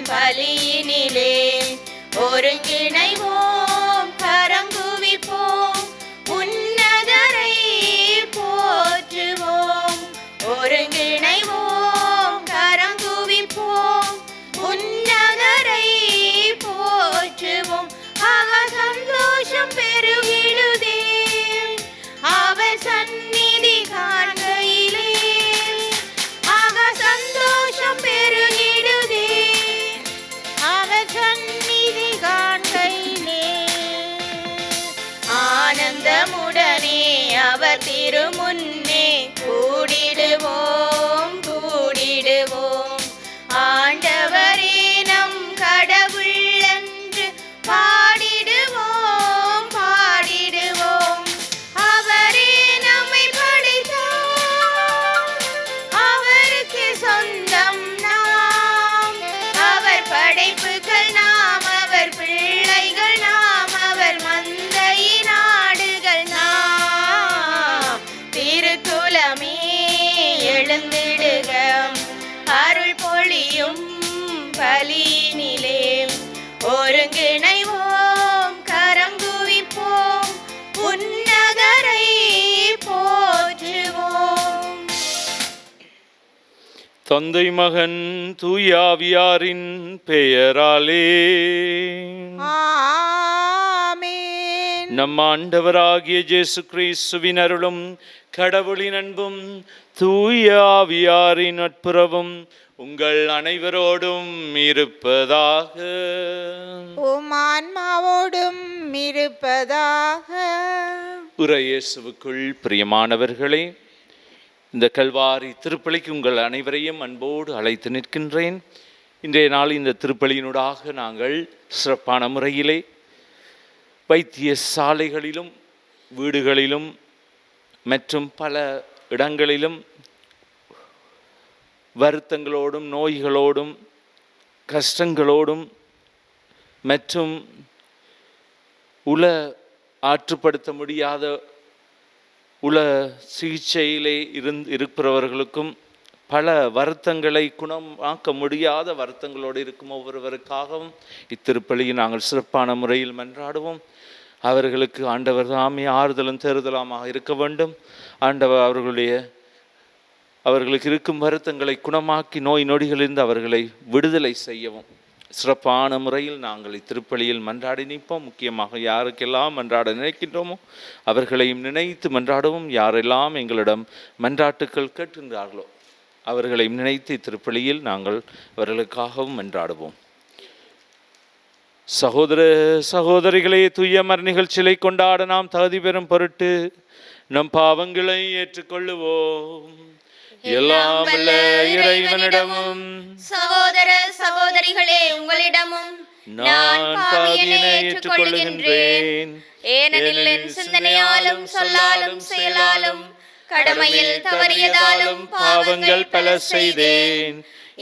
பலியினிலே ஒருங்கிணைவோம், கரம் குவிப்போம், உன்னதரை போற்றுவோம். ஒருங்கிணைவோம், கரம் குவிப்போம், உன்னதரை போற்றுவோம். சந்தோஷம் பெருகிடுதே அவர் சந்நிதி காண்கையிலே, சந்தோஷம் பெருகிடுதே அவர் சந்நிதி காண்கையிலே. ஆனந்தமுடனே அவர் திருமுன்னே கூடிடுவோம், கூடிடுவோம். ஆண்டவரே நம் கடவுள் என்று பாடிடுவோம், பாடிடுவோம். அவரே நம்மை படைத்தார், அவருக்கு சொந்தம் நாம். அவர் படைப்புகள் நாம், அவர் பிள்ளைகள் நாம், அவர் மந்தையின் ஆடுகள் நாம். திருக்குலமே எழுந்திடுக, அருள் பொழியும் பலியினிலே ஒருங்கிணைவோம், கரம் குவிப்போம், உன்னதரை போற்றுவோம். தந்தை மகன் தூயாவியாரின் பெயராலே ஆமென். நம் ஆண்டவராகிய இயேசு கிறிஸ்துவின் அருளும் கடவுளின் அன்பும் தூயாவியாரின் நட்புறவும் உங்கள் அனைவரோடும் இருப்பதாக. உம் ஆன்மாவோடும் இருப்பதாக. இயேசுவுக்குள் பிரியமானவர்களே, இந்த கல்வாரி திருப்பலிக்கு உங்கள் அனைவரையும் அன்போடு அழைத்து நிற்கின்றேன். இன்றைய நாள் இந்த திருப்பலியினூடாக நாங்கள் சிறப்பான முறையிலே வைத்தியசாலைகளிலும் வீடுகளிலும் மற்றும் பல இடங்களிலும் வருத்தங்களோடும் நோய்களோடும் கஷ்டங்களோடும் மற்றும் ஆற்றுப்படுத்த முடியாத சிகிச்சையிலே இருப்பவர்களுக்கும் பல வருத்தங்களை குணமாக்க முடியாத வருத்தங்களோடு இருக்கும் ஒவ்வொருவருக்காகவும் இத்திருப்பலியை நாங்கள் சிறப்பான முறையில் மன்றாடுவோம். அவர்களுக்கு ஆண்டவர் தாமே ஆறுதலும் தேறுதலாமாக இருக்க வேண்டும். ஆண்டவர் அவர்களுக்கு இருக்கும் வருத்தங்களை குணமாக்கி நோய் நொடிகளிலிருந்து அவர்களை விடுதலை செய்யவும் சிறப்பான முறையில் நாங்கள் இத்திருப்பலியில் மன்றாடி நிற்போம். முக்கியமாக யாருக்கெல்லாம் மன்றாட நினைக்கின்றோமோ அவர்களையும் நினைத்து மன்றாடவும். யாரெல்லாம் எங்களிடம் மன்றாட்டுக்கள் கேட்கின்றார்களோ அவர்களையும் நினைத்து இத்திருப்பலியில் நாங்கள் அவர்களுக்காகவும் மன்றாடுவோம். சகோதர சகோதரிகளே, தூயமர் நிகழ்ச்சிகளை கொண்டாட நாம் தகுதி பெறும் பொருட்டு நம் பாவங்களை ஏற்றுக்கொள்ளுவோம். எல்லாம் வல்ல இறைவனிடமும் சகோதர சகோதரிகளே உங்களிடமும் நான் பாவியனை ஏற்றுக்கொள்கின்றேன். ஏனெனில் என் சிந்தனையாலும் சொல்லாலும் செயலாலும் கடமையில் தவறியதாலும் பாவங்கள் பல செய்தேன்.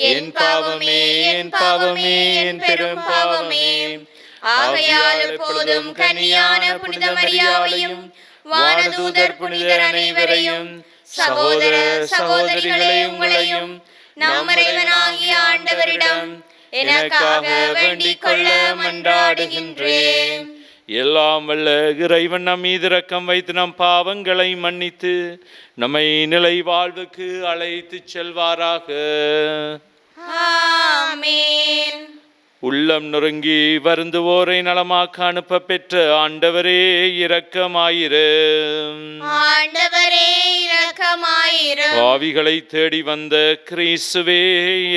என் பாவமே, என் பாவமே, என் பெரும் பாவமே. ஆகையால் எப்போதும் கன்னியான புனித மரியாவையும் வானதூதர் புனிதர் அனைவரையும் சகோதர சகோதரிகளே உங்களையும் நாம் இறைவனாகிய ஆண்டவரிடம் எனக்காக வேண்டிக் கொள்ள மன்றாடுகின்றேன். எல்லாம் வல்ல இறைவன் நம் மீது இரக்கம் வைத்து நம் பாவங்களை மன்னித்து நம்மை நிலை வாழ்வுக்கு அழைத்து செல்வாராக. ஆமென். உள்ளம் நொறுங்கி வருந்துவோரை நலமாக்க அனுப்ப பெற்ற ஆண்டவரே இரக்கமாயிரும். ஆண்டவரே இரக்கமாயிரும். பாவிகளை தேடி வந்த கிறிஸ்துவே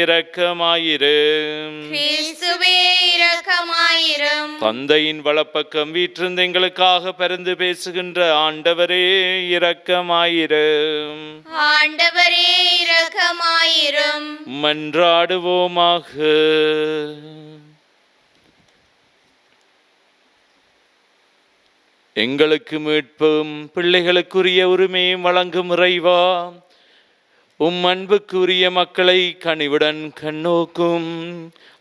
இரக்கமாயிரும். கிறிஸ்துவே இரக்கமாயிரும். தந்தையின் வலப்பக்கம் வீற்றிருந்து எங்களுக்காக பரிந்து பேசுகின்ற ஆண்டவரே இரக்கமாயிரும். ஆண்டவரே இரக்கமாயிரும். மன்றாடுவோமாக. எங்களுக்கு மீட்பும் பிள்ளைகளுக்குரிய உரிமையும் வழங்கும் இறைவா, உம் அன்புக்குரிய மக்களை கனிவுடன் கண்ணோக்கும்.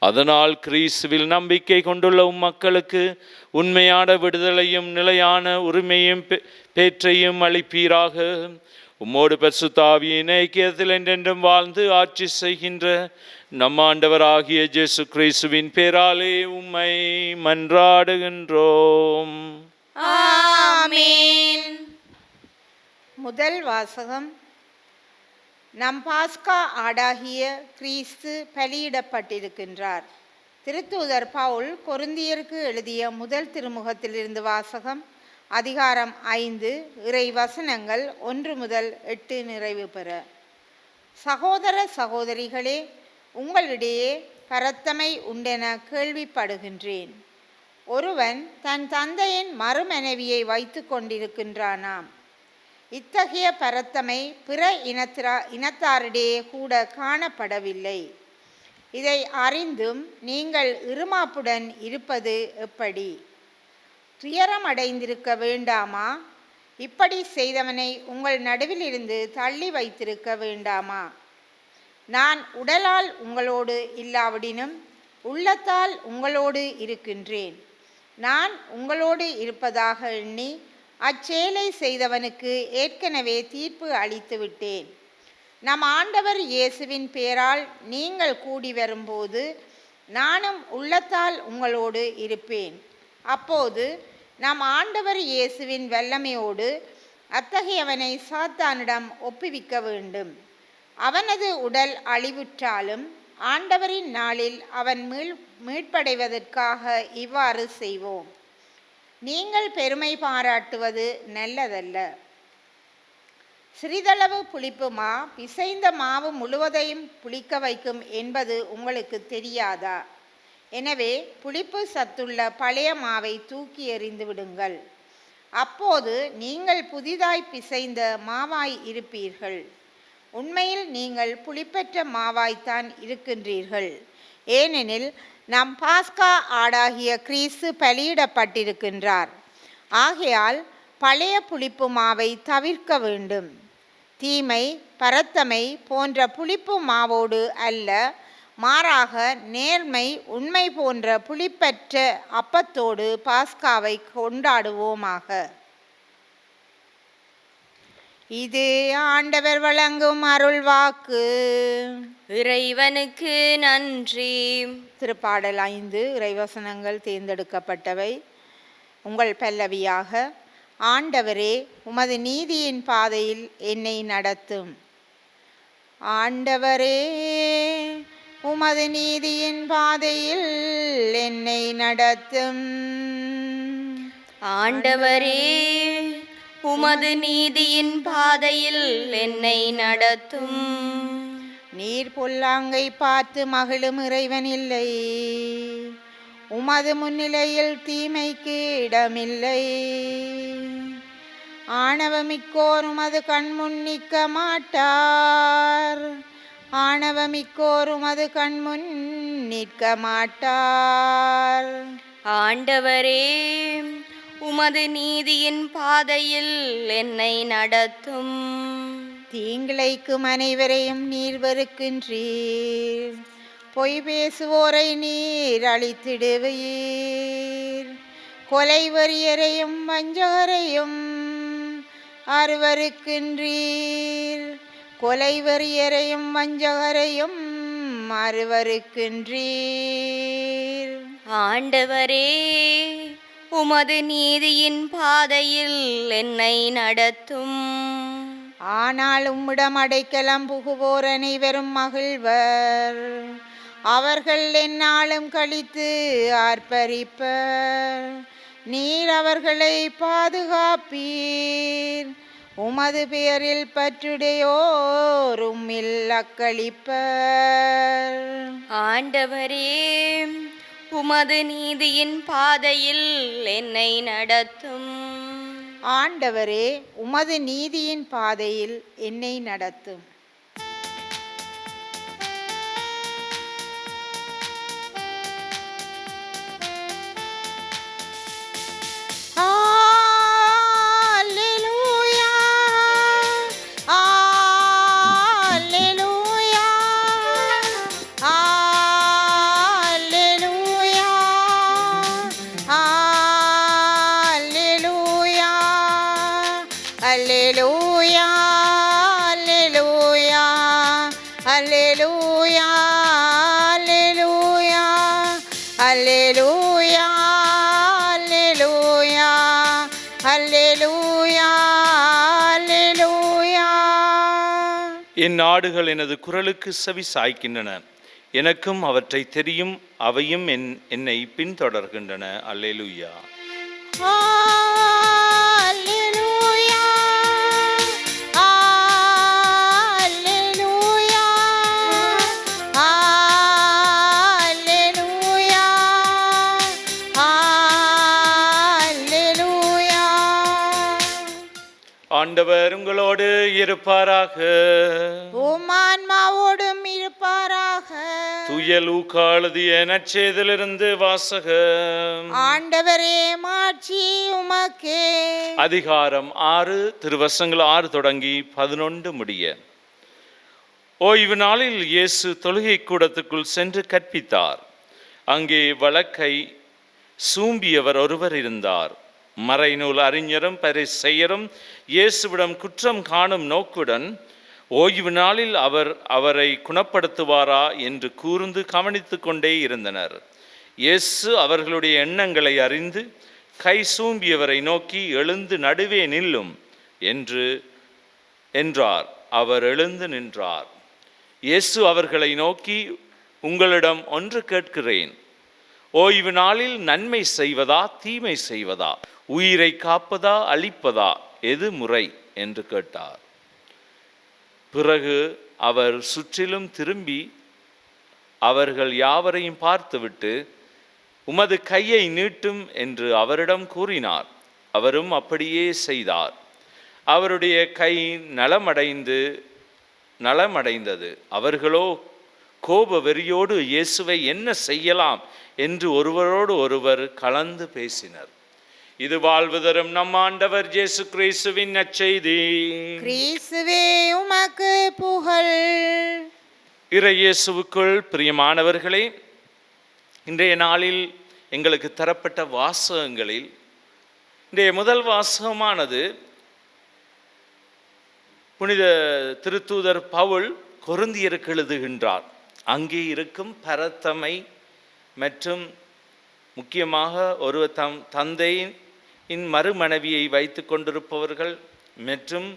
அதனால் கிறிஸ்துவில் நம்பிக்கை கொண்டுள்ள உம் மக்களுக்கு உண்மையான விடுதலையும் நிலையான உரிமையும் பேற்றையும் அளிப்பீராக. உம்மோடு பரிசுத்த ஆவியின் ஐக்கியத்தில் என்றென்றும் வாழ்ந்து ஆட்சி செய்கின்ற நம் ஆண்டவராகிய இயேசு கிறிஸ்துவின் பேராலே உம்மை மன்றாடுகின்றோம். ஆமென். முதல் வாசகம். நம் பாஸ்கா ஆடாகிய கிறிஸ்து பலியிடப்பட்டிருக்கின்றார். திருத்தூதர் பவுல் கொரிந்தியருக்கு எழுதிய முதல் திருமுகத்திலிருந்து வாசகம். அதிகாரம் 5, இறை வசனங்கள் 1 முதல் 8 நிறைவு பெற. சகோதர சகோதரிகளே, உங்களிடையே பரத்தமை உண்டென கேள்விப்படுகின்றேன். ஒருவன் தன் தந்தையின் மறுமனைவியை வைத்து கொண்டிருக்கின்றானாம். இத்தகைய பரத்தமை பிற இனத்தாரிடையே கூட காணப்படவில்லை. இதை அறிந்தும் நீங்கள் இருமாப்புடன் இருப்பது எப்படி? துயரமடைந்திருக்க வேண்டாமா? இப்படி செய்தவனை உங்கள் நடுவிலிருந்து தள்ளி வைத்திருக்க வேண்டாமா? நான் உடலால் உங்களோடு இல்லாவிடினும் உள்ளத்தால் உங்களோடு இருக்கின்றேன். நான் உங்களோடு இருப்பதாக எண்ணி அச்செயலை செய்தவனுக்கு ஏற்கனவே தீர்ப்பு அளித்து விட்டேன். நம் ஆண்டவர் இயேசுவின் பேரால் நீங்கள் கூடி வரும்போது நானும் உள்ளத்தால் உங்களோடு இருப்பேன். அப்போது நம் ஆண்டவர் இயேசுவின் வல்லமையோடு அத்தகையவனை சாத்தானிடம் ஒப்புவிக்க வேண்டும். அவனது உடல் அழிவுற்றாலும் ஆண்டவரின் நாளில் அவன் மீட்படைவதற்காக இவ்வாறு செய்வோம். நீங்கள் பெருமை பாராட்டுவது நல்லதல்ல. சிறிதளவு புளிப்பு மா பிசைந்த மாவு முழுவதையும் புளிக்க வைக்கும் என்பது உங்களுக்கு தெரியாதா? எனவே புளிப்பு சத்துள்ள பழைய மாவை தூக்கி எறிந்து விடுங்கள். அப்போது நீங்கள் புதிதாய் பிசைந்த மாவாய் இருப்பீர்கள். உண்மையில் நீங்கள் புளிப்பற்ற மாவாய்த்தான் இருக்கின்றீர்கள். ஏனெனில் நம் பாஸ்கா ஆடாகிய கிறிஸ்து பலியிடப்பட்டிருக்கின்றார். ஆகையால் பழைய புளிப்பு மாவை தவிர்க்க வேண்டும். தீமை, பரத்தமை போன்ற புளிப்பு மாவோடு அல்ல, மாறாக நேர்மை, உண்மை போன்ற புளிப்பற்ற அப்பத்தோடு பாஸ்காவை கொண்டாடுவோமாக. இது ஆண்டவர் வழங்கும் அருள்வாக்கு. இறைவனுக்கு நன்றி. திருப்பாடல் 5 இறைவசனங்கள் தேர்ந்தெடுக்கப்பட்டவை. உங்கள் பல்லவியாக: ஆண்டவரே, உமது நீதியின் பாதையில் என்னை நடத்தும். ஆண்டவரே, உமது நீதியின் பாதையில் என்னை நடத்தும். ஆண்டவரே, உமது நீதியின் பாதையில் என்னை நடத்தும். நீர் பொல்லாங்கை பார்த்து மகிழும் இறைவன் இல்லை. உமது முன்னிலையில் தீமைக்கு இடமில்லை. ஆணவமிக்கோர் உமது கண்முன் நிற்க மாட்டார். ஆணவமிக்கோர் உமது கண்முன் நிற்க மாட்டார். ஆண்டவரே, உமது நீதியின் பாதையில் என்னை நடத்தும். தீங்கிழைக்கும் அனைவரையும் நீர் வெறுக்கின்றீர். பொய் பேசுவோரை நீர் அழித்திடுவீர். கொலை வெறியரையும் வஞ்சகரையும் அருவருக்கின்றீர். கொலை வெறியரையும் வஞ்சகரையும் அருவருக்கின்றீர். ஆண்டவரே, உமது நீதியின் பாதையில் என்னை நடத்தும். ஆனால் உம்மிடம் அடைக்கலம் புகுவோர் அனைவரும் மகிழ்வர். அவர்கள் எந்நாளும் கழித்து ஆர்ப்பரிப்பர். நீர் அவர்களை பாதுகாப்பீர். உமது பெயரில் பற்றுடையோர் உம்மில் அக்களிப்பர். ஆண்டவரே, உமது நீதியின் பாதையில் என்னை நடத்தும். ஆண்டவரே, உமது நீதியின் பாதையில் என்னை நடத்தும். Alleluia, alleluia, என் ஆடுகள் எனது குரலுக்கு செவி சாய்க்கின்றன, எனக்கும் அவற்றை தெரியும், அவையும் என்னை பின்தொடர்கின்றன. அல்லேலூயா. அல்லேலூயா, அல்லேலூயா, அல்லேலூயா, அல்லேலூயா. ஆண்டவர் உங்களோடு இருப்பாராக. உம் ஆன்மாவோடும் இருப்பாராக. தூய லூக்கா எழுதிய நற்செய்தியிலிருந்து வாசகம். ஆண்டவரே, மாட்சி உமக்கே. அதிகாரம் 6, திருவசனங்கள் 6 தொடங்கி 11 முடிய. ஓய்வு நாளில் இயேசு தொழுகை கூடத்துக்குள் சென்று கற்பித்தார். அங்கே வழக்கை சூம்பியவர் ஒருவர் இருந்தார். மறைநூல் அறிஞரும் பரிசேயரும் இயேசுவிடம் குற்றம் காணும் நோக்குடன் ஓய்வு நாளில் அவரை குணப்படுத்துவாரா என்று கூர்ந்து கவனித்து கொண்டே இருந்தனர். இயேசு அவர்களுடைய எண்ணங்களை அறிந்து கை சூம்பியவரை நோக்கி, எழுந்து நடுவே நில்லும் என்றார். அவர் எழுந்து நின்றார். இயேசு அவர்களை நோக்கி, உங்களிடம் ஒன்று கேட்கிறேன். ஓய்வு நாளில் நன்மை செய்வதா தீமை செய்வதா, உயிரை காப்பதா அழிப்பதா, எது முறை என்று கேட்டார். பிறகு அவர் சுற்றிலும் திரும்பி அவர்கள் யாவரையும் பார்த்துவிட்டு, உமது கையை நீட்டும் என்று அவரிடம் கூறினார். அவரும் அப்படியே செய்தார். அவருடைய கை நலமடைந்தது. அவர்களோ கோப வெறியோடு இயேசுவை என்ன செய்யலாம் என்று ஒருவரோடு ஒருவர் கலந்து பேசினர். இது வாழ்வு தரும் நம் ஆண்டவர் இயேசு கிறிஸ்துவின் நற்செய்தி. கிறிஸ்துவே உமக்கு புகழ். இறை இயேசுவுக்குள் பிரியமானவர்களே, இன்றைய நாளில் எங்களுக்கு தரப்பட்ட வாசகங்களில் இன்றைய முதல் வாசகமானது புனித திருத்தூதர் பவுல் கொரிந்தியருக்கு எழுதுகின்றார். அங்கே இருக்கும் பரத்தமை மற்றும் முக்கியமாக ஒரு தந்தையின் மறுமனைவியை வைத்து கொண்டிருப்பவர்கள் மற்றும்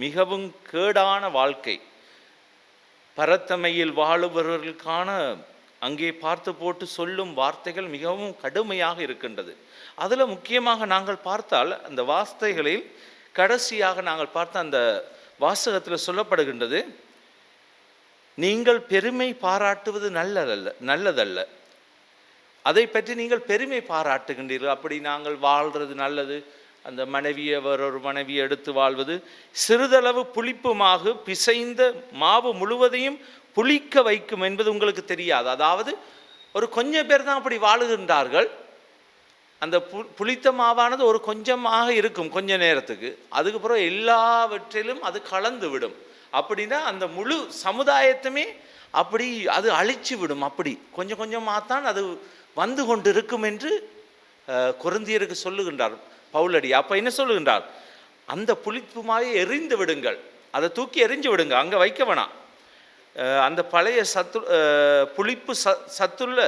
மிகவும் கேடான வாழ்க்கை பரத்தமையில் வாழுபவர்களுக்கான அங்கே பார்த்து போட்டு சொல்லும் வார்த்தைகள் மிகவும் கடுமையாக இருக்கின்றது. அதில் முக்கியமாக நாங்கள் பார்த்தால் அந்த வார்த்தைகளில் கடைசியாக நாங்கள் பார்த்த அந்த வாசகத்தில் சொல்லப்படுகின்றது, நீங்கள் பெருமை பாராட்டுவது நல்லதல்ல, அதை பற்றி நீங்கள் பெருமை பாராட்டுகின்றீர்கள். அப்படி நாங்கள் வாழ்கிறது நல்லது, அந்த மனைவியை ஒரு மனைவியை எடுத்து வாழ்வது, சிறிதளவு புளிப்புமாக பிசைந்த மாவு முழுவதையும் புளிக்க வைக்கும் என்பது உங்களுக்கு தெரியாது. அதாவது ஒரு கொஞ்சம் பேர் தான் அப்படி வாழுகின்றார்கள். அந்த புளித்த மாவானது ஒரு கொஞ்சமாக இருக்கும் கொஞ்ச நேரத்துக்கு, அதுக்கப்புறம் எல்லாவற்றிலும் அது கலந்து விடும். அப்படின்னா அந்த முழு சமுதாயத்துமே அப்படி அது அழிச்சு விடும். அப்படி கொஞ்சம் கொஞ்சமாக தான் அது வந்து கொண்டு இருக்கும் என்று கொரிந்தியருக்கு சொல்லுகின்றார் பவுலடி. அப்போ என்ன சொல்லுகின்றார், அந்த புளிப்பு மாவை எரிந்து விடுங்கள், அதை தூக்கி எரிஞ்சு விடுங்க, அங்கே வைக்க வேணாம். அந்த பழைய புளிப்பு சத்துள்ள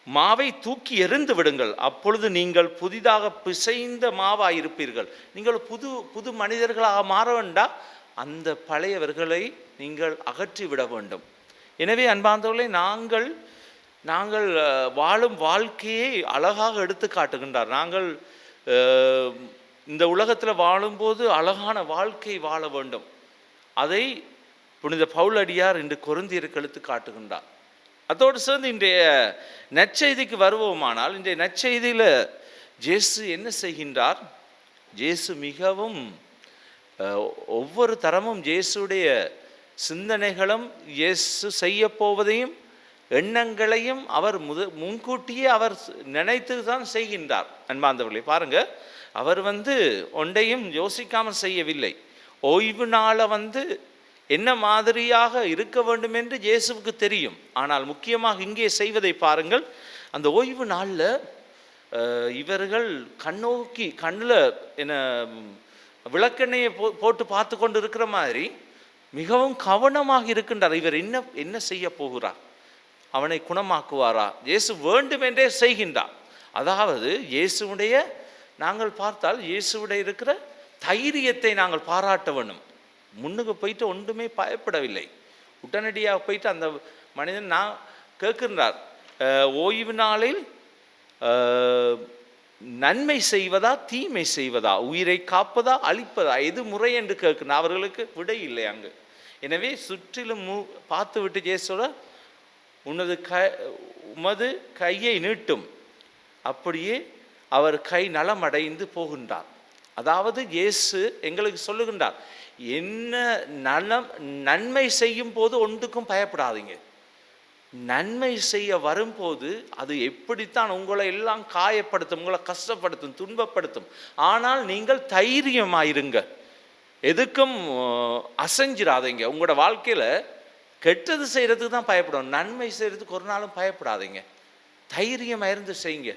மாவை தூக்கி எறிந்து விடுங்கள், அப்பொழுது நீங்கள் புதிதாக பிசைந்த மாவாக இருப்பீர்கள். நீங்கள் புது மனிதர்களாக மாற வேண்டாம், அந்த பழையவர்களை நீங்கள் அகற்றி விட வேண்டும். எனவே அன்பார்ந்தவர்களே, நாங்கள் வாழும் வாழ்க்கையை அழகாக எடுத்து காட்டுகின்றார். நாங்கள் இந்த உலகத்தில் வாழும்போது அழகான வாழ்க்கை வாழ வேண்டும். அதை புனித பவுலடியார் இன்று கொரிந்தியருக்கு எடுத்து காட்டுகின்றார். அதோடு சேர்ந்து இன்றைய நற்செய்திக்கு வருவோமானால், இன்றைய நற்செய்தியில் இயேசு என்ன செய்கின்றார்? இயேசு மிகவும் ஒவ்வொரு தரமும் இயேசுடைய சிந்தனைகளும் இயேசு செய்ய போவதையும் எண்ணங்களையும் அவர் முன்கூட்டியே அவர் நினைத்து தான் செய்கின்றார். அன்பார்ந்தவர்களே பாருங்க, அவர் ஒன்றையும் யோசிக்காமல் செய்யவில்லை. ஓய்வு நாளை என்ன மாதிரியாக இருக்க வேண்டும் என்று இயேசுவுக்கு தெரியும். ஆனால் முக்கியமாக இங்கே செய்வதை பாருங்கள். அந்த ஓய்வு நாளில் இவர்கள் கண்ணில் என்ன விளக்கெண்ணையை போட்டு பார்த்து கொண்டு இருக்கிற மாதிரி மிகவும் கவனமாக இருக்கின்றார். இவர் என்ன செய்ய போகிறார்? அவனை குணமாக்குவாரா? இயேசு வேண்டுமென்றே செய்கின்றார். அதாவது நாங்கள் பார்த்தால் இயேசுடைய இருக்கிற தைரியத்தை நாங்கள் பாராட்ட வேண்டும். முன்னுக்கு போயிட்டு ஒன்றுமே பயப்படவில்லை. உடனடியாக போயிட்டு அந்த மனிதன் நான் கேட்கின்றார், ஓய்வு நாளில் நன்மை செய்வதா தீமை செய்வதா, உயிரை காப்பதா அழிப்பதா, எது முறை என்று கேட்கிறார். அவர்களுக்கு விடை இல்லை அங்கு. எனவே சுற்றிலும் பார்த்து விட்டு இயேசுவோட உமது கையை நீட்டும். அப்படியே அவர் கை நலமடைந்து போகின்றார். அதாவது இயேசு எங்களுக்கு சொல்லுகின்றார், என்ன நன்மை செய்யும் போது ஒன்றுக்கும் பயப்படாதீங்க. நன்மை செய்ய வரும்போது அது எப்படித்தான் உங்களை எல்லாம் காயப்படுத்தும், உங்களை கஷ்டப்படுத்தும், துன்பப்படுத்தும். ஆனால் நீங்கள் தைரியமாயிருங்க, எதுக்கும் அசைஞ்சிடாதீங்க. உங்களோட வாழ்க்கையில் கெட்டது செய்கிறதுக்கு தான் பயப்படணும், நன்மை செய்கிறதுக்கு ஒரு நாளும் பயப்படாதீங்க. தைரியமாக இருந்து செய்யுங்க.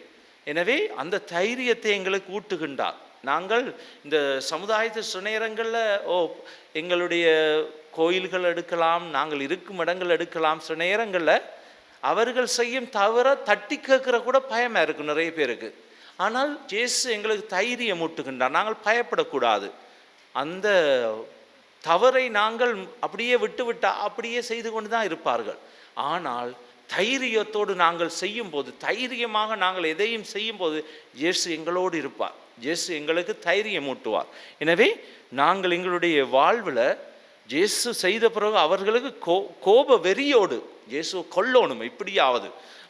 எனவே அந்த தைரியத்தை எங்களுக்கு ஊட்டுகின்றார். நாங்கள் இந்த சமுதாயத்து சில நேரங்களில் எங்களுடைய கோயில்கள் எடுக்கலாம், நாங்கள் இருக்கும் இடங்கள் எடுக்கலாம். சில நேரங்களில் அவர்கள் செய்யும் தவிர தட்டி கேட்குற கூட பயமாக இருக்கும் நிறைய பேருக்கு. ஆனால் இயேசு எங்களுக்கு தைரியம் ஊட்டுகின்றார், நாங்கள் பயப்படக்கூடாது. அந்த தவறை நாங்கள் அப்படியே விட்டுவிட்டால் அப்படியே செய்து கொண்டு தான் இருப்பார்கள். ஆனால் தைரியத்தோடு நாங்கள் செய்யும்போது, தைரியமாக நாங்கள் எதையும் செய்யும்போது இயேசு எங்களோடு இருப்பார். இயேசு எங்களுக்கு தைரியம் ஊட்டுவார். எனவே நாங்கள் எங்களுடைய வாழ்வில் இயேசு செய்த பிறகு அவர்களுக்கு கோப வெறியோடு இயேசு கொல்லணும், இப்படியாவது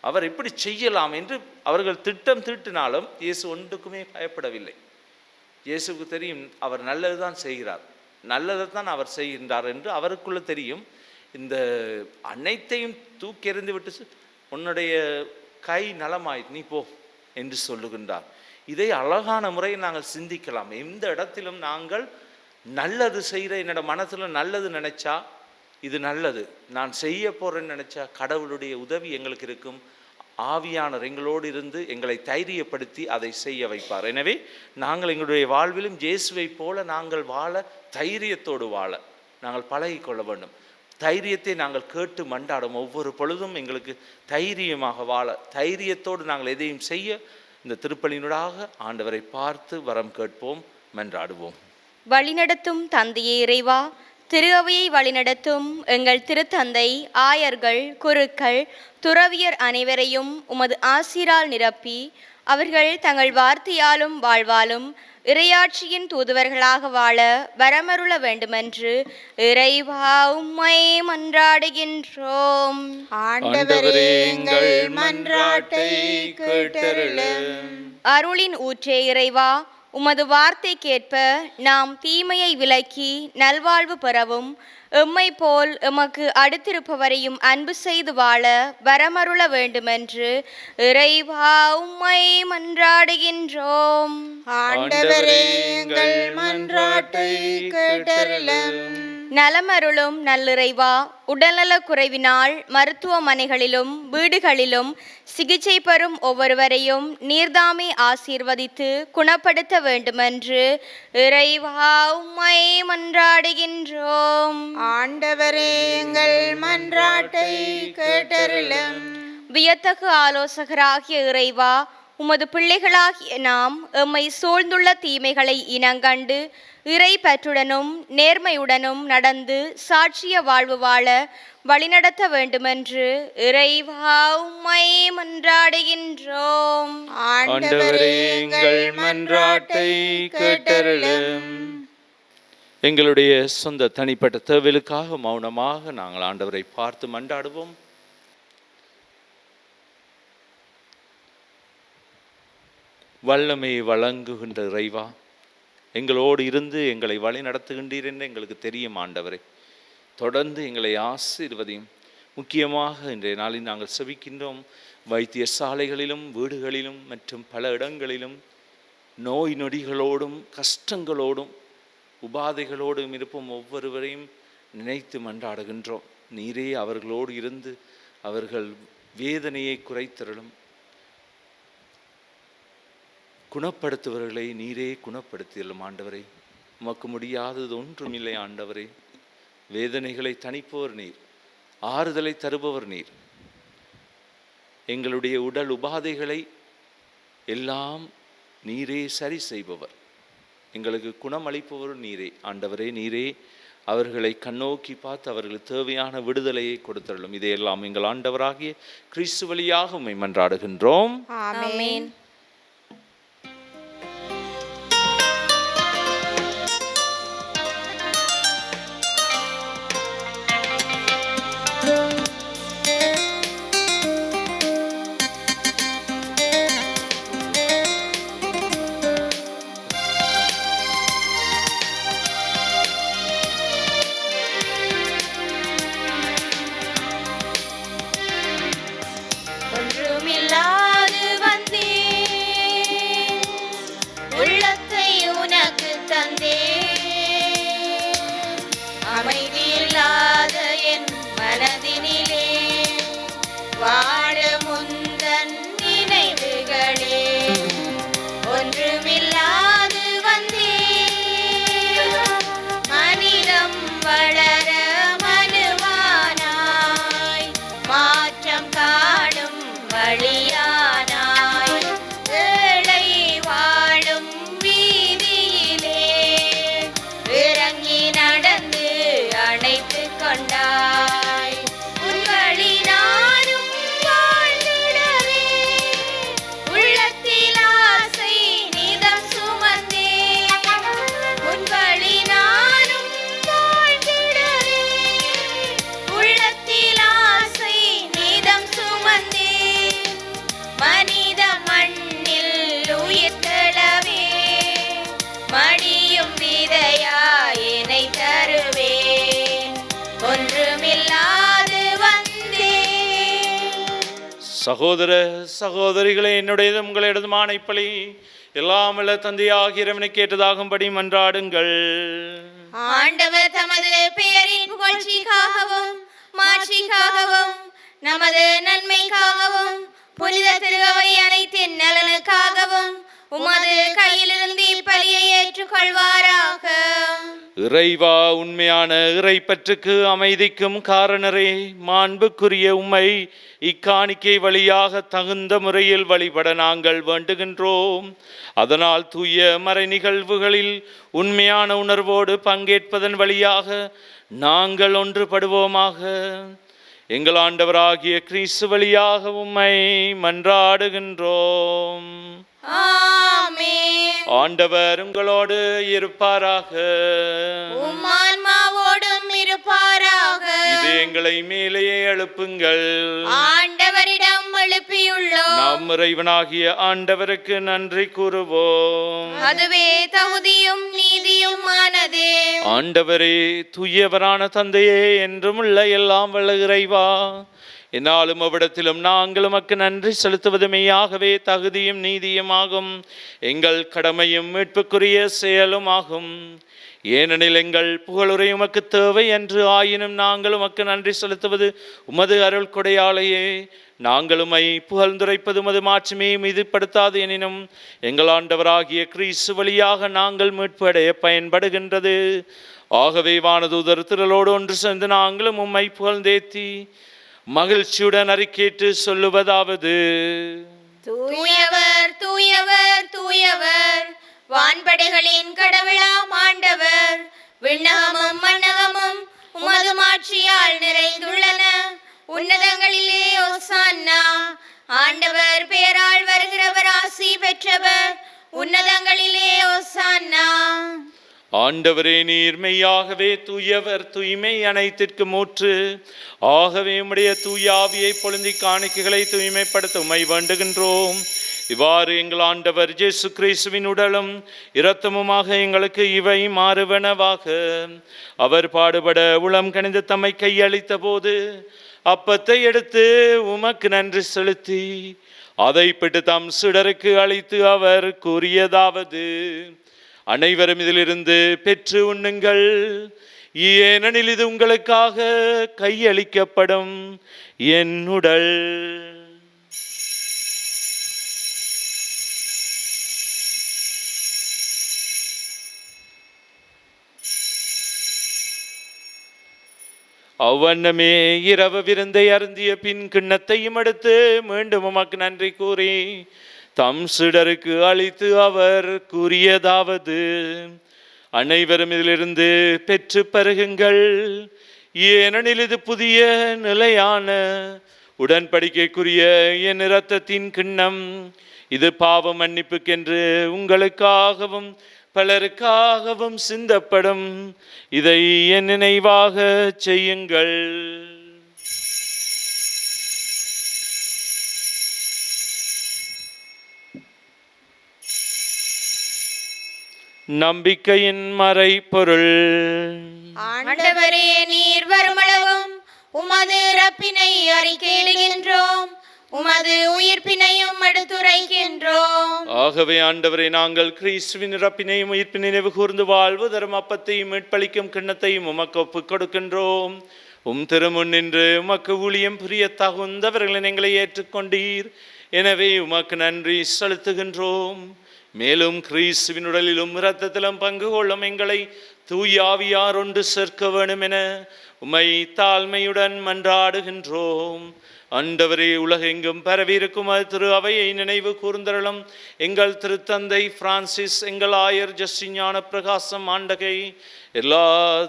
அவர் எப்படி செய்யலாம் என்று அவர்கள் திட்டம் தீட்டினாலும் இயேசு ஒன்றுக்குமே பயப்படவில்லை. இயேசுக்கு தெரியும் அவர் நல்லது தான் செய்கிறார், நல்லதை தான் அவர் செய்கின்றார் என்று அவருக்குள்ள தெரியும். இந்த அனைத்தையும் தூக்கி எறிந்து விட்டு உன்னுடைய கை நலமாய் நீ போ என்று சொல்லுகின்றார். இதை அழகான முறையில் நாங்கள் சிந்திக்கலாம். எந்த இடத்திலும் நாங்கள் நல்லது செய்கிற என்னோட மனசில் நல்லது நினச்சா இது நல்லது, நான் செய்ய போகிறேன்னு நினச்சா கடவுளுடைய உதவி எங்களுக்கு இருக்கும். ஆவியானவர் எங்களோடு இருந்து எங்களை தைரியப்படுத்தி அதை செய்ய வைப்பார். எனவே நாங்கள் எங்களுடைய வாழ்விலும் இயேசுவை போல நாங்கள் வாழ, தைரியத்தோடு வாழ நாங்கள் பழகிக்கொள்ள வேண்டும். தைரியத்தை நாங்கள் கேட்டு மண்டாடும் ஒவ்வொரு பொழுதும் எங்களுக்கு தைரியமாக வாழ, தைரியத்தோடு நாங்கள் எதையும் செய்ய இந்த திருப்பலியினூடாக ஆண்டவரை பார்த்து வரம் கேட்போம், மன்றாடுவோம். வழிநடத்தும் தந்தையே இறைவா, திரு அவையை வழிநடத்தும் எங்கள் திருத்தந்தை, ஆயர்கள், குருக்கள், துறவியர் அனைவரையும் உமது ஆசீரால் நிரப்பி அவர்கள் தங்கள் வார்த்தையாலும் வாழ்வாலும் இறையாட்சியின் தூதுவர்களாக வாழ வரமருள வேண்டுமென்று இறைவா உம்மை மன்றாடுகின்றோம். ஆண்டவரே எங்கள் மன்றாட்டை கேட்டருளும். அருளின் ஊற்றே இறைவா, உமது வார்த்தைக்கேற்ப நாம் தீமையை விலக்கி நல்வாழ்வு பெறவும் எம்மை போல் எமக்கு அடுத்திருப்பவரையும் அன்பு செய்து வாழ வரமருள வேண்டுமென்று இறைவா உம்மை மன்றாடுகின்றோம். ஆண்டவரே எங்கள் மன்றாட்டை கேட்டருளும். நலமருளும் நல்லிறைவா, உடல்நலக் குறைவினால் மருத்துவமனைகளிலும் வீடுகளிலும் சிகிச்சை பெறும் ஒவ்வொருவரையும் நீர்தாமே ஆசீர்வதித்து குணப்படுத்த வேண்டுமென்று இறைவா உம்மை மன்றாடுகின்றோம். ஆண்டவரே எங்கள் மன்றாட்டை கேட்டருளும். வியத்தகு ஆலோசகராகிய இறைவா, உமது பிள்ளைகளாகிய நாம் எம்மை சூழ்ந்துள்ள தீமைகளை இனங்கண்டு இறை பற்றுடனும் நேர்மையுடனும் நடந்து சாட்சிய வாழ்வு வாழ வழிநடத்த வேண்டுமென்று இறைவா உம்மை மன்றாடுகின்றோம். ஆண்டவரே எங்கள் மன்றாட்டை கேட்டருளும். எங்களுடைய சொந்த தனிப்பட்ட தேவைகளுக்காக மௌனமாக நாங்கள் ஆண்டவரை பார்த்து மன்றாடுவோம். வல்லமை வழங்குகின்ற இறைவா, எங்களோடு இருந்து எங்களை வழி நடத்துகின்றீர் என்று எங்களுக்கு தெரியும் ஆண்டவரே. தொடர்ந்து எங்களை ஆசீர்வதியும். முக்கியமாக இன்றைய நாளில் நாங்கள் செபிக்கின்றோம், வைத்தியசாலைகளிலும் வீடுகளிலும் மற்றும் பல இடங்களிலும் நோய் நொடிகளோடும் கஷ்டங்களோடும் உபாதைகளோடும் இருப்போம் ஒவ்வொருவரையும் நினைத்து மன்றாடுகின்றோம். நீரே அவர்களோடு இருந்து அவர்கள் வேதனையை குறைத்தருளும். குணப்படுத்துவர்களை நீரே குணப்படுத்தியலும் ஆண்டவரே. உமக்கு முடியாதது ஒன்றுமில்லை ஆண்டவரே. வேதனைகளை தணிப்பவர் நீர், ஆறுதலை தருபவர் நீர். எங்களுடைய உடல் உபாதைகளை எல்லாம் நீரே சரி செய்பவர், எங்களுக்கு குணமளிப்பவர் நீரே ஆண்டவரே. நீரே அவர்களை கண்ணோக்கி பார்த்து அவர்களுக்கு தேவையான விடுதலையை கொடுத்தருளும். இதையெல்லாம் எங்கள் ஆண்டவராகிய கிறிஸ்து வழியாக உம்மை மன்றாடுகின்றோம். ஆமென். ஒன்றுமில்லாது வந்தேன், உள்ளத்தை உனக்கு தந்தேன். அமைதியில்லாத என் மனதினிலே வாழும் உந்தன் நினைவுகளே. ஒன்றுமில்லாது வந்தேன், மனிதம் வளர மனுவானாய், மாற்றம் காணும் வழியானாய். ஏழை வாழும் வீதியிலே இறங்கி நடந்து அணைத்து கொண்டாய். உன் வழி நானும் வாழ்ந்திடவே உள்ளத்தில் ஆசை நிதம் சுமந்தேன். உன் வழி நானும் வாழ்ந்திடவே உள்ளத்தில் ஆசை நிதம் சுமந்தேன். மனித மண்ணில் உயிர்த்தெழவே மடியும் விதையாயினை தருவேன். ஒன்றுமில்லாது வந்தேன். சகோதர சகோதரிகளே, என்னுடையதும் உங்களிடதுமான இப்பலி எல்லாம் வல்ல தந்தையாகிய இறைவனுக்கு ஏற்றதாகும்படி மன்றாடுங்கள். ஆண்டவர் தமது பெயரின் புகழ்ச்சிக்காகவும் மாட்சிக்காகவும் நமது நன்மைக்காகவும் புனித திருவை அனைத்தின் நலனுக்காகவும் உமது கையிலிருந்து இப்பலியை ஏற்றுக்கொள்வாராக. இறைவா, உண்மையான இறைப்பற்றுக்கு அமைதிக்கும் காரணரே, மாண்புக்குரிய உம்மை இக்காணிக்கை வழியாக தகுந்த முறையில் வழிபட நாங்கள் வேண்டுகின்றோம். அதனால் தூய மறை நிகழ்வுகளில் உண்மையான உணர்வோடு பங்கேற்பதன் வழியாக நாங்கள் ஒன்றுபடுவோமாக. எங்கள் ஆண்டவராகிய கிறிஸ்து வழியாக உம்மை மன்றாடுகின்றோம். ஆமென். ஆண்டவர் உங்களோடு இருப்பாராக. உம் ஆன்மாவோடும் இருப்பாராக. இது எங்களை மேலேயே எழுப்புங்கள். ஆண்டவரிடம் எழுப்பியுள்ளோம். நாம் இறைவனாகிய ஆண்டவருக்கு நன்றி கூறுவோம். அதுவே தகுதியும் நீதியுமானதே. ஆண்டவரே, தூயவரான தந்தையே, என்றும் உள்ள எல்லாம் வல்ல இறைவா, என்னாலும் அவ்விடத்திலும் நாங்கள் உமக்கு நன்றி செலுத்துவது மெய்யாகவே தகுதியும் நீதியுமாகும், எங்கள் கடமையும் மீட்புக்குரிய செயலும் ஆகும். ஏனெனில் எங்கள் புகழுரை உமக்கு தேவை என்று ஆயினும் நாங்கள் உமக்கு நன்றி செலுத்துவது உமது அருள் கொடையாலேயே. நாங்கள் உம்மை புகழ்ந்துரைப்பது உமது மாட்சிமையை மீதுபடுத்தாது எனினும் எங்கள் ஆண்டவராகிய கிறிஸ்து வழியாக நாங்கள் மீட்பு அடைய பயன்படுகின்றது. ஆகவே வானதூதர் திரளோடு ஒன்று சேர்ந்து நாங்களும் உம்மை புகழ்ந்தேத்தி மகிழ்ச்சியுடன் அறிக்கையிட்டு சொல்லுவதாவது: தூயவர் தூயவர் தூயவர், வான்படைகளின் கடவுளாம் ஆண்டவர். விண்ணகமும் மண்ணகமும் உமது மாட்சியால் நிறைந்துள்ளன. உன்னதங்களிலே ஓசான்னா. ஆண்டவர் பெயரால் வருகிறவர் ஆசி பெற்றவர். உன்னதங்களிலே ஓசான்னா. ஆண்டவரே, நீர் மெய்யாகவே தூயவர், தூய்மை அனைத்திற்கும் ஊற்று. ஆகவே உம்முடைய தூய ஆவியை பொழுந்தி காணிக்கைகளை தூய்மைப்படுத்த உம்மை வேண்டுகின்றோம். இவ்வாறு எங்கள் ஆண்டவர் இயேசு கிறிஸ்துவின் உடலும் இரத்தமுமாக எங்களுக்கு இவை மாறுவனவாக. அவர் பாடுபட உளம் கனிந்து தம்மை கையளித்த போது அப்பத்தை எடுத்து உமக்கு நன்றி செலுத்தி அதை பிட்டு தம் சிடருக்கு அளித்து அவர் கூறியதாவது: அனைவரும் இதிலிருந்து பெற்று உண்ணுங்கள், ஏனெனில் இது உங்களுக்காக கையளிக்கப்படும் என் உடல். அவ்வண்ணமே இரவு விருந்தை அருந்திய பின் கிண்ணத்தையும் எடுத்து மீண்டும் உமக்கு நன்றி கூறி தம் சிடருக்கு அளித்து அவர் கூறியதாவது: அனைவரும் இதிலிருந்து பெற்று பருகுங்கள். ஏனெனில் இது புதிய நிலையான உடன்படிக்கைக்குரிய என் இரத்தத்தின் கிண்ணம். இது பாவ மன்னிப்புக்கென்று உங்களுக்காகவும் பலருக்காகவும் சிந்தப்படும். இதை என் நினைவாக செய்யுங்கள். நம்பிக்கையின் மறைபொருள். ஆண்டவரே, நீர் வருமளவும் உமது இறப்பினை அறிக்கையிடுகின்றோம், உமது உயிர்ப்பினையும் எடுத்துரைக்கின்றோம். ஆகவே ஆண்டவரே, நாங்கள் கிறிஸ்துவின் இறப்பினையும் உயிர்ப்பினை நினைவு கூர்ந்து வாழ்வு தரும் அப்பத்தையும் மீட்பளிக்கும் கிண்ணத்தையும் உமக்கு ஒப்புக் கொடுக்கின்றோம். திருமுன் நின்று உமக்கு ஊழியம் புரிய தகுந்தவர்களை எங்களை ஏற்றுக்கொண்டீர். எனவே உமக்கு நன்றி செலுத்துகின்றோம். மேலும் கிறிஸ்துவின் உடலிலும் இரத்தத்திலும் பங்கு கொள்ளும் எங்களை தூய ஆவியார் ஒன்று சேர்க்க வேண்டும் என உம்மை தாழ்மையுடன் மன்றாடுகின்றோம். ஆண்டவரே, உலகெங்கும் பரவியிருக்கும் திரு அவையை நினைவு கூர்ந்தருளும். எங்கள் திருத்தந்தை பிரான்சிஸ், எங்கள் ஆயர் ஜஸ்டிஞான பிரகாசம் ஆண்டகை, எல்லா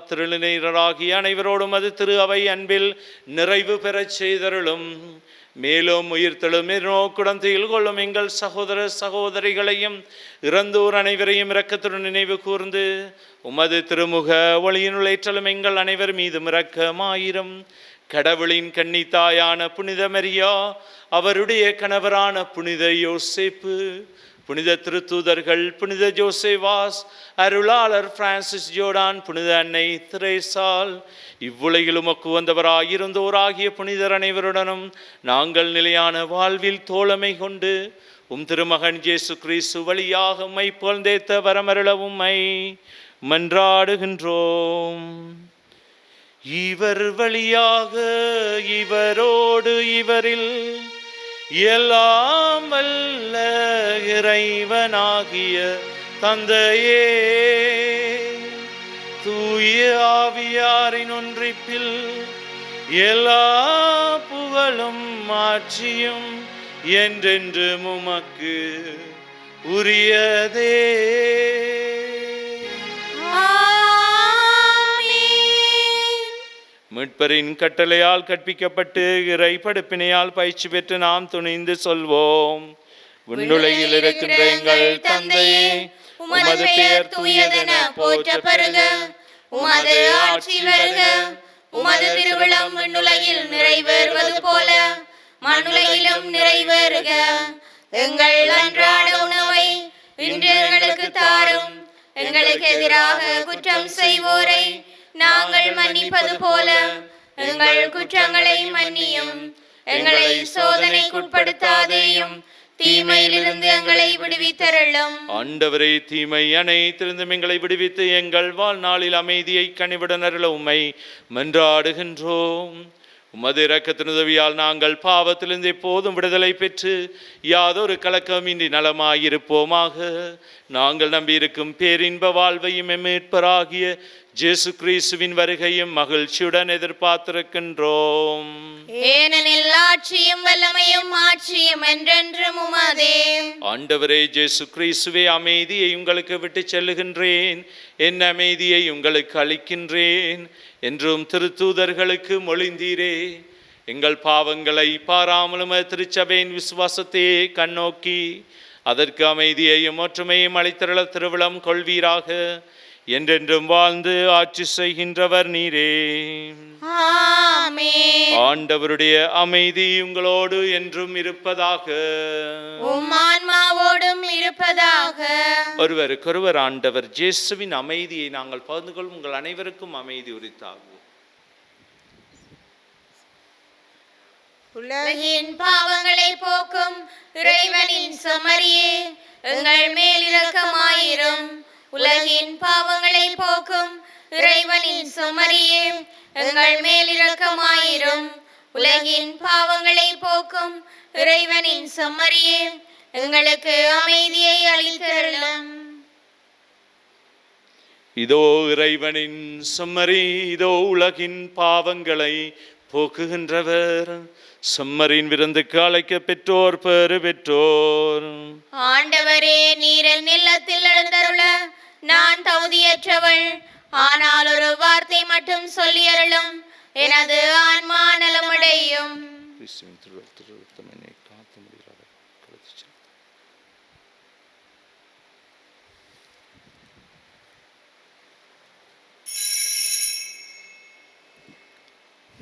திருநிலையராகிய அனைவரோடும் அது திரு அவை அன்பில் நிறைவு பெறச் செய்தருளும். மேலும் உயிர்த்தெழும் நோக்குடன் துயில் கொள்ளும் எங்கள் சகோதர சகோதரிகளையும் இறந்தோர் அனைவரையும் இரக்கத்துடன் நினைவு கூர்ந்து உமது திருமுக ஒளியினுள் ஏற்றலும் எங்கள் அனைவர் மீதும் இரக்கமாயிரும். கடவுளின் கன்னித்தாயான புனித மரியா, அவருடைய கணவரான புனித யோசேப்பு, புனித திருத்தூதர்கள், புனித ஜோசேவாஸ், அருளாளர் பிரான்சிஸ் ஜோர்டான், புனித அன்னை திரேசால், இவ்வுலகில் உமக்கு வந்தவராயிருந்தோராகிய புனிதர் அனைவருடனும் நாங்கள் நிலையான வாழ்வில் தோழமை கொண்டு திருமகன் இயேசு கிறிஸ்து வழியாக உம்மை புகழ்ந்தேத்த வரமருள உம்மை மன்றாடுகின்றோம். இவர் வழியாக, இவரோடு, இவரில் எல்லாம் வல்ல இறைவனாகிய தந்தையே, தூய ஆவியாரின் ஒன்றிப்பில் எல்லா புகழும் மாட்சியும் என்றென்று உமக்கு உரியதே. மீட்பரின் கட்டளையால் கற்பிக்கப்பட்டு இறை படுப்பினையால் பயிற்சி பெற்று நாம் துணிந்து சொல்வோம். விண்ணுலகில் இருக்கின்ற எங்கள் தந்தையே, உமது பெயர் தூயதென போற்ற பெறுக. உமது ஆட்சி வருக. உமது திருவிழம் விண்ணுலகில் நிறைவேறுவது போல மண்ணுலகிலும் நிறைவேறுக. எங்கள் அன்றாட உணவை இன்று எங்களுக்கு தாரும். எங்களுக்கு எதிராக குற்றம் செய்வோரை நாங்கள் மன்னிப்பது போல எங்கள் குற்றங்களை மன்னியும். எங்களை சோதனைக்குட்படுத்தாதேயும், தீமையிலிருந்து எங்களை விடுவித்தருளும். ஆண்டவரே, தீமை அனைத்திலிருந்தும் எங்களை விடுவித்து எங்கள் வாழ்நாளில் அமைதியை கனிவுடன் அருள உம்மை மன்றாடுகின்றோம். உமது இரக்கத்தின் உதவியால் நாங்கள் பாவத்திலிருந்து எப்போதும் விடுதலை பெற்று யாதொரு கலக்கமின்றி நலமாயிருப்போமாக. நாங்கள் நம்பியிருக்கும் பேரின்ப வாழ்வையும் மீட்பராகிய இயேசு கிறிஸ்துவின் வருகையும் மகிழ்ச்சியுடன் எதிர்பார்த்திருக்கின்றோம். ஏனெனில் ஆட்சியும் வல்லமையும் ஆட்சியும் என்றென்றும் உமதே. ஆண்டவரே இயேசு கிறிஸ்துவே, அமைதியை உங்களுக்கு விட்டு செல்லுகின்றேன், என் அமைதியை உங்களுக்கு அளிக்கின்றேன் என்றும் திருத்தூதர்களுக்கு மொழிந்தீரே. எங்கள் பாவங்களை பாராமலும் திருச்சபையின் விசுவாசத்தையே கண்ணோக்கி அதற்கு அமைதியையும் ஒற்றுமையும் அளித்தருள திருவிழம் கொள்வீராக. என்றென்றும் வாழ்ந்து ஆட்சி செய்கின்றவர் நீரே. ஆமென். ஆண்டவருடைய அமைதி உங்களோடு என்றும் இருப்பதாக. உம் ஆன்மாவோடும் இருப்பதாக. ஒருவருக்கொருவர் ஆண்டவர் இயேசுவின் அமைதியை நாங்கள் பகிர்ந்து கொள்ளும். உங்கள் அனைவருக்கும் அமைதி உரித்தாகும். உலகின் பாவங்களை போக்கும் இறைவனின் செம்மறியே, எங்கள் மேல் இரக்கமாயிரும். உலகின் பாவங்களை போக்கும் இறைவனின் செம்மறியே, எங்கள் மேல் இரக்கமாயிரும். உலகின் பாவங்களை போக்கும் இறைவனின் செம்மறியே, எங்களுக்கு அமைதியை அளித்தருளும். இதோ இறைவனின் செம்மறி, இதோ உலகின் பாவங்களை போக்குகின்றவர். செம்மறியின் விருந்துக்கு அழைக்க பெற்றோர் பேறு பெற்றோர். ஆண்டவரே, நீர் என் இல்லத்தில் எழுந்தருள நான் தகுதியற்றவள். ஆனால் ஒரு வார்த்தை மட்டும் சொல்லி அருளும், எனது ஆன்மா நலமடையும். கிறிஸ்துவின் திருரத்தம் என்னை காத்து முடிகிறார்.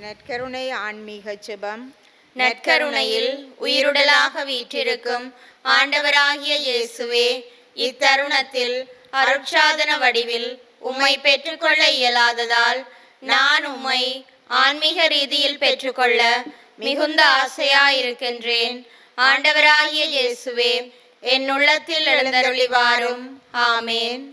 நற்கருணை ஆன்மீக ஜெபம். நற்கருணையில் உயிருடலாக வீற்றிருக்கும் ஆண்டவராகிய இயேசுவே, இத்தருணத்தில் அருட்சாதன வடிவில் உம்மை பெற்றுக்கொள்ள இயலாததால் நான் உம்மை ஆன்மீக ரீதியில் பெற்றுக்கொள்ள மிகுந்த ஆசையாயிருக்கின்றேன். ஆண்டவராகிய இயேசுவே, என் உள்ளத்தில் எழுந்தருளி வாரும். ஆமேன்.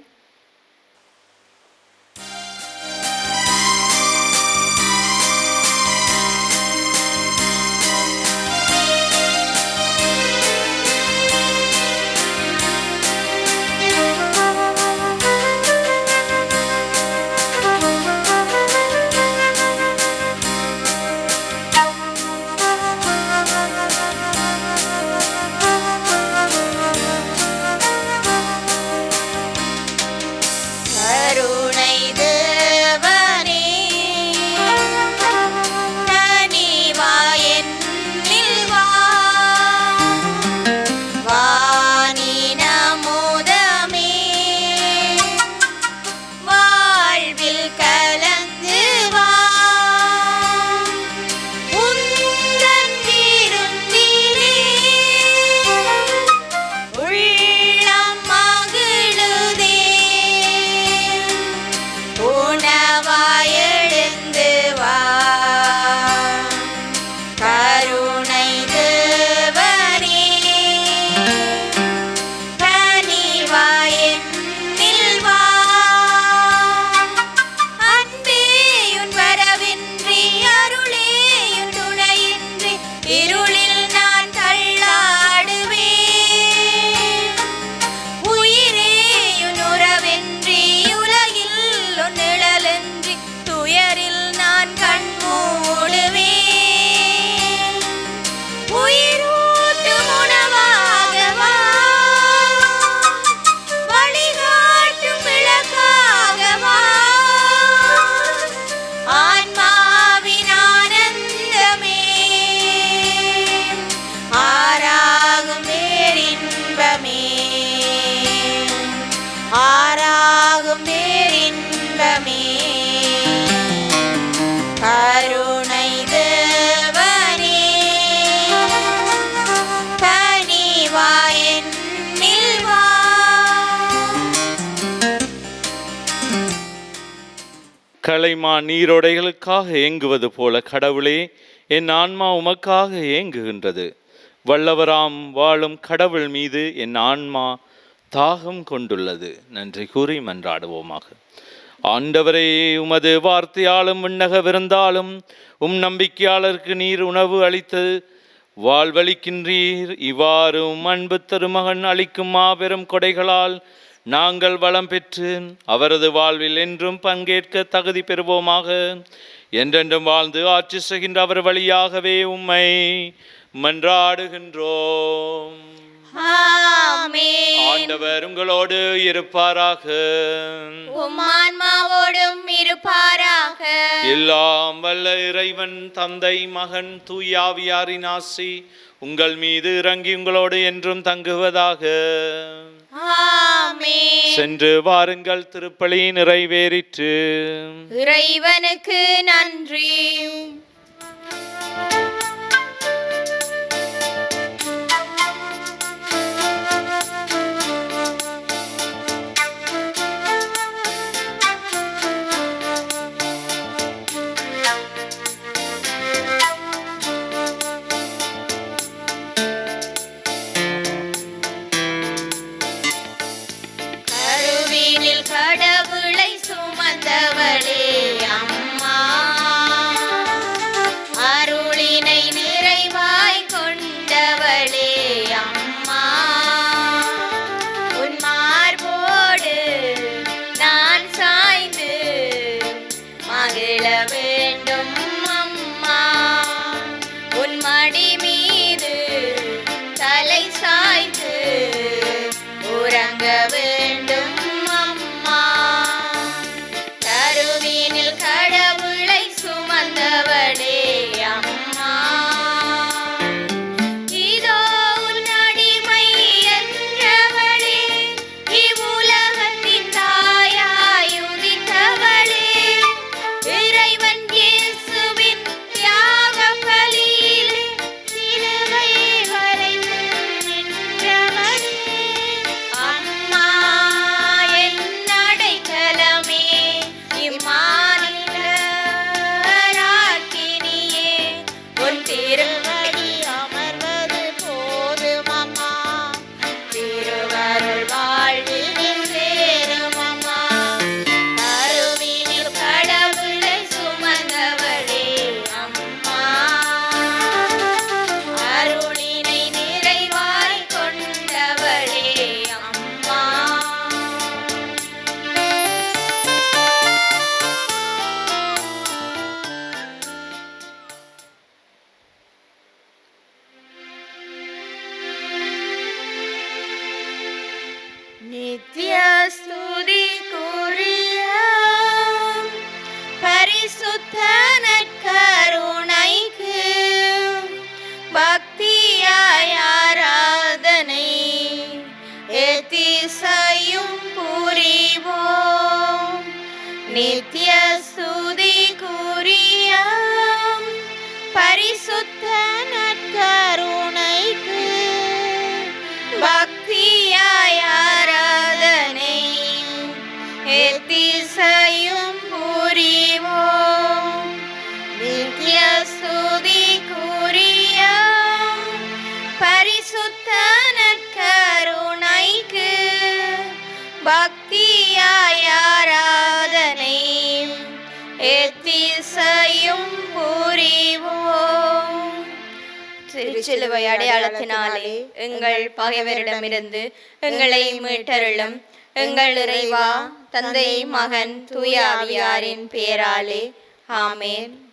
கலைமா நீரோடைகளுக்காக ஏங்குவது போல கடவுளே, என் ஆன்மா உமக்காக ஏங்குகின்றது. வல்லவராம் வாழும் கடவுள் மீது என் ஆன்மா தாகம் கொண்டுள்ளது. நன்றி கூறி மன்றாடுவோமாக. ஆண்டவரே, உமது வார்த்தையாலும் விண்ணக விருந்தாலும் நம்பிக்கையாளருக்கு நீர் உணவு அளித்து வாழ்வளிக்கின்றீர். இவ்வாறு அன்பு திருமகன் அளிக்கும் மாபெரும் கொடைகளால் நாங்கள் வளம் பெற்று அவரது வாழ்வில் என்றும் பங்கேற்க தகுதி பெறுவோமாக. என்றென்றும் வாழ்ந்து ஆட்சி செய்கின்ற அவர் வழியாகவே உம்மை மன்றாடுகின்றோம். ஆண்டவர் உங்களோடு இருப்பாராக. ஆன்மாவோடும் இருப்பாராக. எல்லாம் வல்ல இறைவன் தந்தை, மகன், தூயாவியாரின் ஆசி உங்கள் மீது இறங்கி உங்களோடு என்றும் தங்குவதாக. சென்று வாருங்கள், திருப்பலி நிறைவேறிற்று. இறைவனுக்கு நன்றி. கடவுளை சுமந்தவளே அம்மா, அருளினை நித்ய ஸ்துதிக்குரிய பரிசுத்த நற்கருணைக்கு பக்தியாய் ஆராதனை எத்திசையும் புரிவோம். நித்ய ஸ்துதிக்குரிய பரிசுத்த நற்கருணைக்கு பக்தியாய் ஆராதனை எத்திசையும் புரிவோம். நித்ய ஸ்துதிக்குரிய பரிசுத்த நற்கருணைக்கு பக்தியாய் ஆராதனை எத்திசையும் புரிவோம். திருச்சிலுவை அடையாளத்தினாலே எங்கள் பகைவரிடமிருந்து எங்களை மீட்டருளும். எங்கள் இறைவா, தந்தை, மகன், தூய ஆவியாரின் பெயராலே ஆமென்.